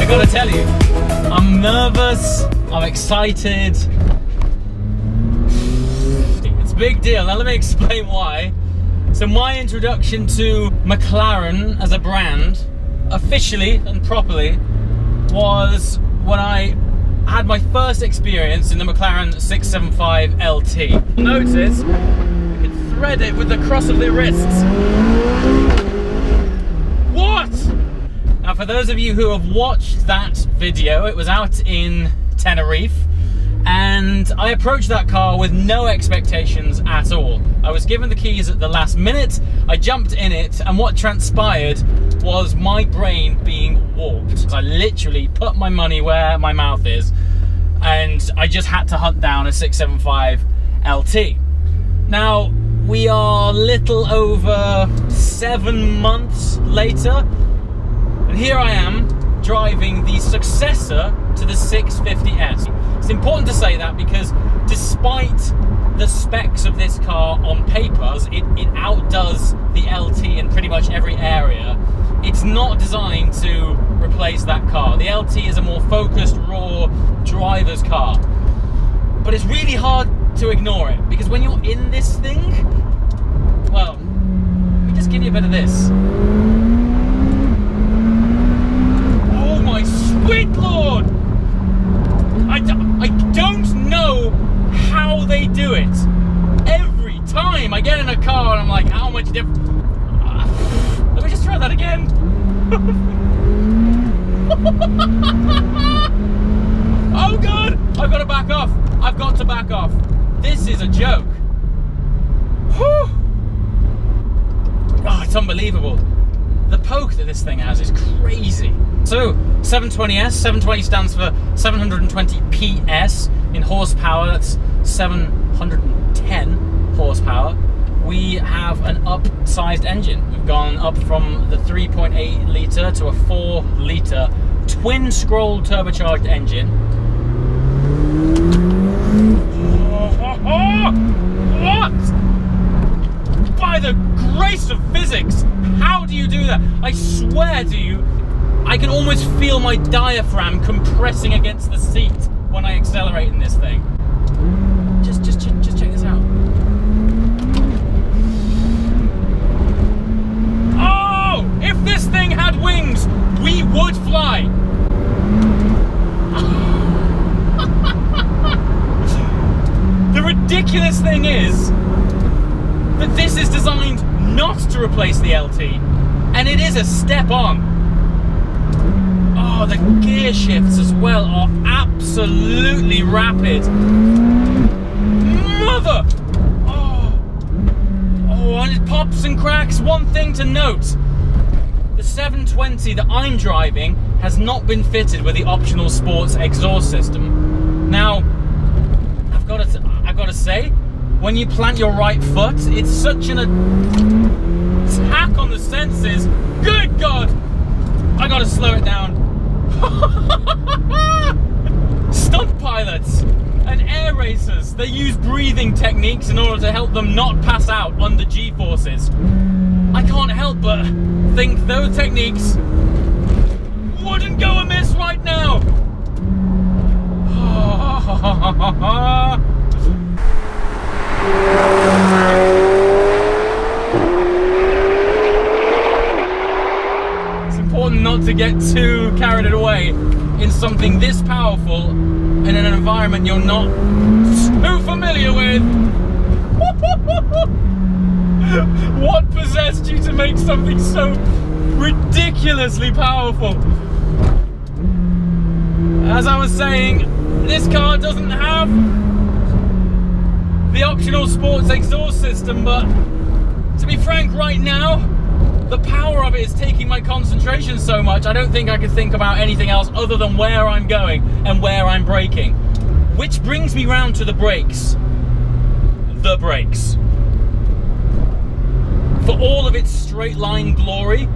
gotta tell you, I'm nervous, I'm excited. It's a big deal. Now let me explain why. So my introduction to McLaren as a brand, officially and properly, was when I had my first experience in the McLaren 675 LT. Notice, I can thread it with the cross of the wrists. What? Now for those of you who have watched that video, it was out in Tenerife, and I approached that car with no expectations at all. I was given the keys at the last minute, I jumped in it, and what transpired was my brain being warped. I literally put my money where my mouth is, and I just had to hunt down a 675 LT. Now, we are little over 7 months later, and here I am driving the successor to the 650S. It's important to say that because despite the specs of this car on paper, it outdoes the LT in pretty much every area. It's not designed to replace that car. The LT is a more focused, raw driver's car. But it's really hard to ignore it, because when you're in this thing, well, let me just give you a bit of this. Oh my sweet Lord! I don't know how they do it. Every time I get in a car and I'm like, how much different? Let me just try that again. Oh God, I've got to back off. I've got to back off. This is a joke. Whew. Oh, it's unbelievable. The poke that this thing has is crazy. So, 720S, 720 stands for 720 PS in horsepower, that's 710 horsepower. We have an upsized engine. We've gone up from the 3.8 litre to a 4 litre twin scroll turbocharged engine. What? By the grace of physics, how do you do that? I swear to you, I can almost feel my diaphragm compressing against the seat when I accelerate in this thing. Just check this out. Oh, if this thing had wings, we would fly. The ridiculous thing is that this is designed not to replace the LT, and it is a step on. Oh, the gear shifts as well are absolutely rapid. Mother! Oh, and it pops and cracks. One thing to note, the 720 that I'm driving has not been fitted with the optional sports exhaust system. Now, I've got to say, when you plant your right foot, it's such an attack on the senses. Good God! I gotta slow it down. Stunt pilots and air racers, they use breathing techniques in order to help them not pass out under G-forces. I can't help but think those techniques wouldn't go amiss right now. It's important not to get too carried away in something this powerful in an environment you're not too familiar with. What possessed you to make something so ridiculously powerful? As I was saying, this car doesn't have the optional sports exhaust system, but to be frank, right now, the power of it is taking my concentration so much, I don't think I could think about anything else other than where I'm going and where I'm braking. Which brings me round to the brakes. The brakes. For all of its straight line glory,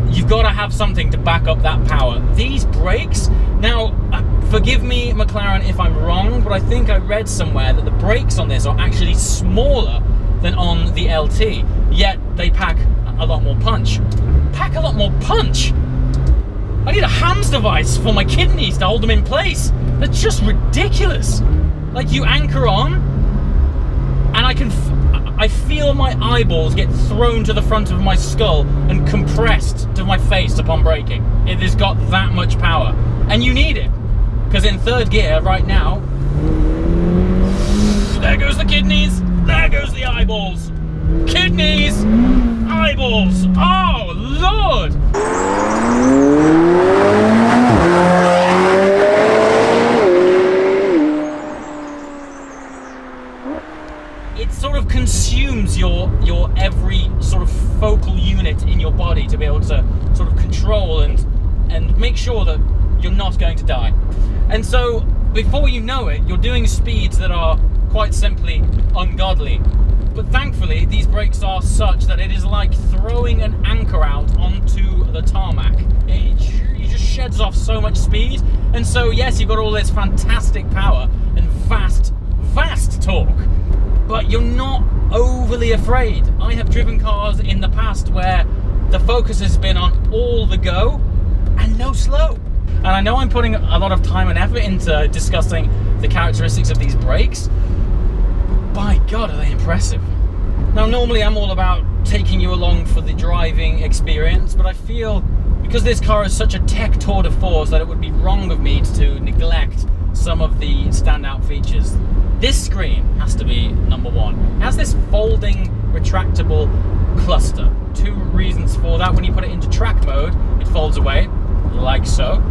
you've got to have something to back up that power. These brakes, now, forgive me, McLaren, if I'm wrong, but I think I read somewhere that the brakes on this are actually smaller than on the LT, yet they pack a lot more punch. Pack a lot more punch? I need a HAMS device for my kidneys to hold them in place. That's just ridiculous. Like, you anchor on, and I feel my eyeballs get thrown to the front of my skull and compressed to my face upon braking. It has got that much power. And you need it. Because in third gear right now, there goes the kidneys, there goes the eyeballs. Kidneys, eyeballs, oh Lord! It sort of consumes your every sort of focal unit in your body to be able to sort of control and make sure that you're not going to die. And so, before you know it, you're doing speeds that are quite simply ungodly. But thankfully, these brakes are such that it is like throwing an anchor out onto the tarmac. It just sheds off so much speed. And so, yes, you've got all this fantastic power and vast torque, but you're not overly afraid. I have driven cars in the past where the focus has been on all the go and no slow. And I know I'm putting a lot of time and effort into discussing the characteristics of these brakes. By God, are they impressive. Now, normally I'm all about taking you along for the driving experience, but I feel because this car is such a tech tour de force that it would be wrong of me to neglect some of the standout features. This screen has to be number one. It has this folding, retractable cluster. Two reasons for that. When you put it into track mode, it folds away, like so.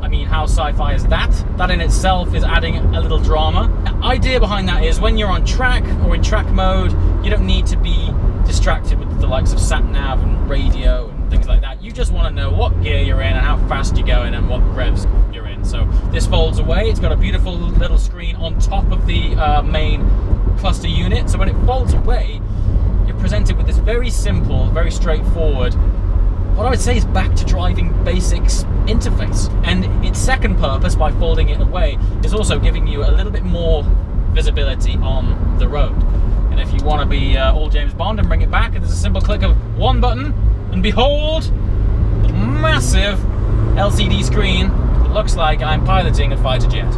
I mean, how sci-fi is that? That in itself is adding a little drama. The idea behind that is when you're on track or in track mode, you don't need to be distracted with the likes of sat-nav and radio and things like that. You just want to know what gear you're in and how fast you're going and what revs you're in. So this folds away. It's got a beautiful little screen on top of the main cluster unit. So when it folds away, you're presented with this very simple, very straightforward, what I would say is back to driving basics interface. And its second purpose, by folding it away, is also giving you a little bit more visibility on the road. And if you want to be all James Bond and bring it back, there's a simple click of one button, and behold, the massive LCD screen that looks like I'm piloting a fighter jet.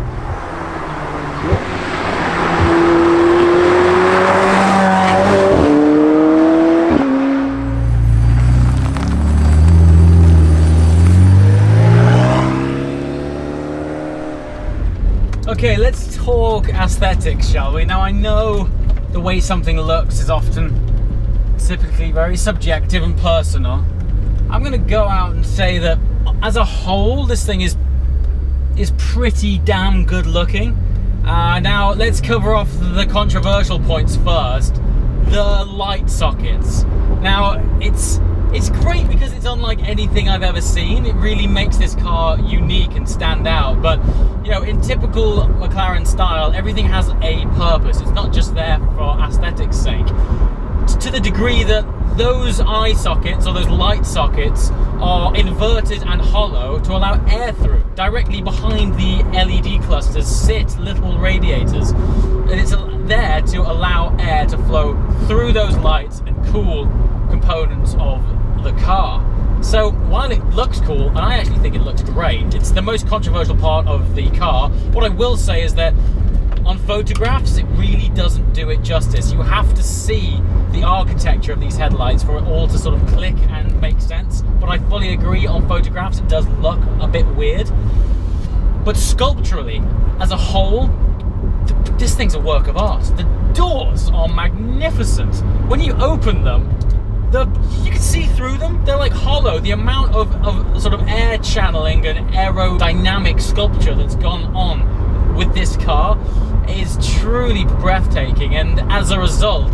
Okay, let's talk aesthetics, shall we? Now, I know the way something looks is often typically very subjective and personal. I'm going to go out and say that as a whole, this thing is pretty damn good looking. Now, let's cover off the controversial points first. The light sockets. Now, it's great because it's unlike anything I've ever seen. It really makes this car unique and stand out. But, you know, in typical McLaren style, everything has a purpose. It's not just there for aesthetics' sake. To the degree that those eye sockets or those light sockets are inverted and hollow to allow air through. Directly behind the LED clusters sit little radiators, and it's there to allow air to flow through those lights and cool components of the car. So while it looks cool, and I actually think it looks great, it's the most controversial part of the car. What I will say is that on photographs, it really doesn't do it justice. You have to see the architecture of these headlights for it all to sort of click and make sense. But I fully agree, on photographs it does look a bit weird. But sculpturally, as a whole, this thing's a work of art. The doors are magnificent. When you open them, you can see through them. They're like hollow. The amount of sort of air channeling and aerodynamic sculpture that's gone on with this car is truly breathtaking, and as a result,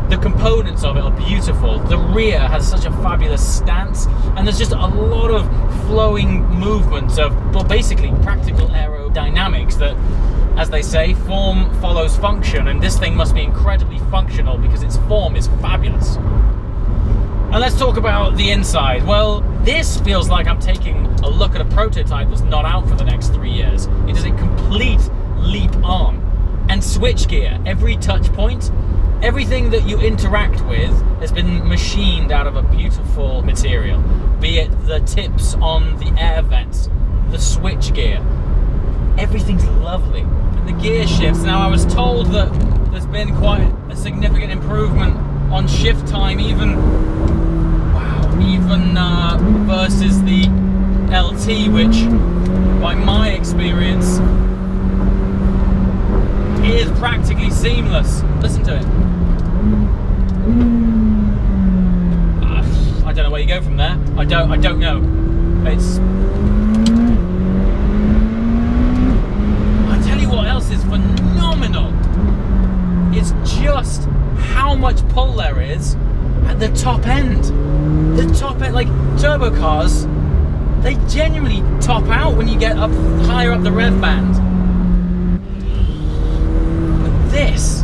the components of it are beautiful. The rear has such a fabulous stance, and there's just a lot of flowing movements of, well, basically practical aerodynamics that, as they say, form follows function, and this thing must be incredibly functional because its form is fabulous. And let's talk about the inside. Well, this feels like I'm taking a look at a prototype that's not out for the next 3 years. It is a complete leap on. And switchgear, every touch point, everything that you interact with has been machined out of a beautiful material. be it the tips on the air vents, the switch gear. Everything's lovely. And the gear shifts. Now, I was told that there's been quite a significant improvement on shift time, even versus the LT, which, by my experience, is practically seamless. Listen to it. I don't know where you go from there. I don't know. It's. I tell you what else is phenomenal. It's just how much pull there is at the top end. The top end, like turbo cars, they genuinely top out when you get up higher up the rev band. But this.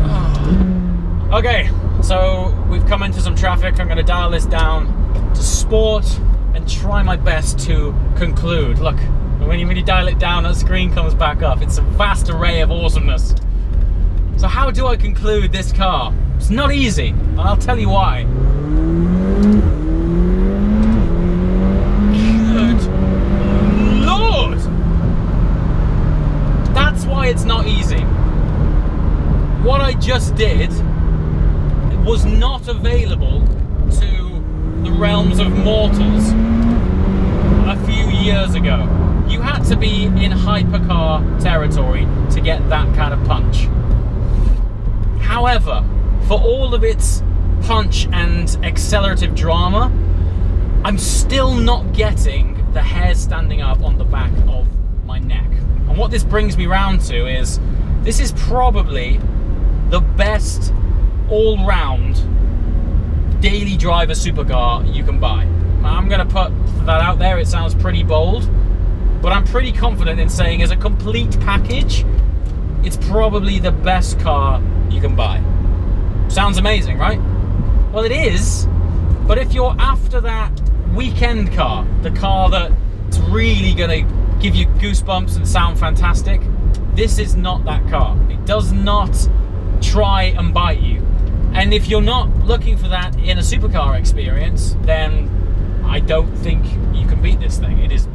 Oh. Okay, so we've come into some traffic. I'm going to dial this down to sport and try my best to conclude. Look, when you dial it down, that screen comes back up. It's a vast array of awesomeness. So how do I conclude this car? It's not easy, and I'll tell you why. Good Lord! That's why it's not easy. What I just did was not available to the realms of mortals a few years ago. You had to be in hypercar territory to get that kind of punch. However, for all of its punch and accelerative drama, I'm still not getting the hair standing up on the back of my neck. And what this brings me round to is, this is probably the best all-round daily driver supercar you can buy. I'm going to put that out there. It sounds pretty bold, but I'm pretty confident in saying as a complete package, it's probably the best car you can buy. Sounds amazing, right? Well, it is, but if you're after that weekend car, the car that's really gonna give you goosebumps and sound fantastic, this is not that car. It does not try and bite you. And if you're not looking for that in a supercar experience, then I don't think you can beat this thing. It is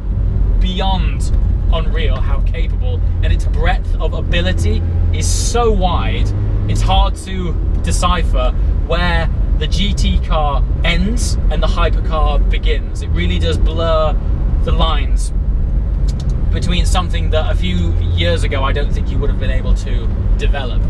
beyond unreal how capable, and its breadth of ability is so wide, it's hard to decipher where the GT car ends and the hypercar begins. It really does blur the lines between something that a few years ago I don't think you would have been able to develop.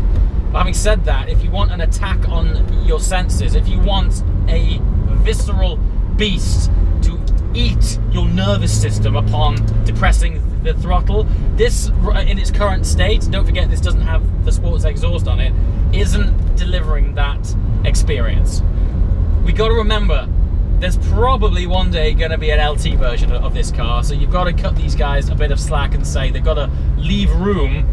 But having said that, if you want an attack on your senses, if you want a visceral beast to eat your nervous system upon depressing the throttle, this in its current state, don't forget this doesn't have the sports exhaust on it, isn't delivering that experience. We got to remember, there's probably one day going to be an LT version of this car, so you've got to cut these guys a bit of slack and say they've got to leave room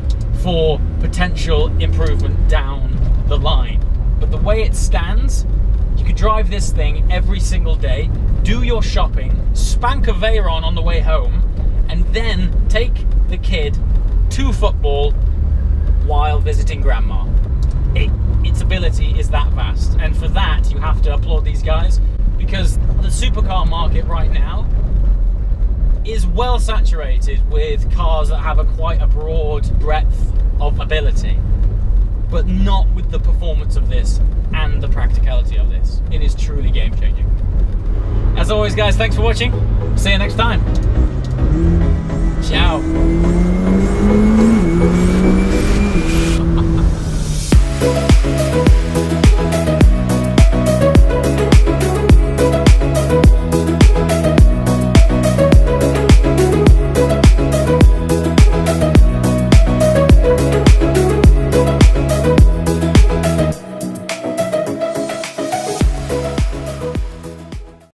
for potential improvement down the line. But the way it stands, you could drive this thing every single day, do your shopping, spank a Veyron on the way home, and then take the kid to football while visiting grandma. Its ability is that vast, and for that you have to applaud these guys, because the supercar market right now is well saturated with cars that have quite a broad breadth of ability, but not with the performance of this and the practicality of this. It is truly game-changing. As always, guys, thanks for watching. See you next time. Ciao.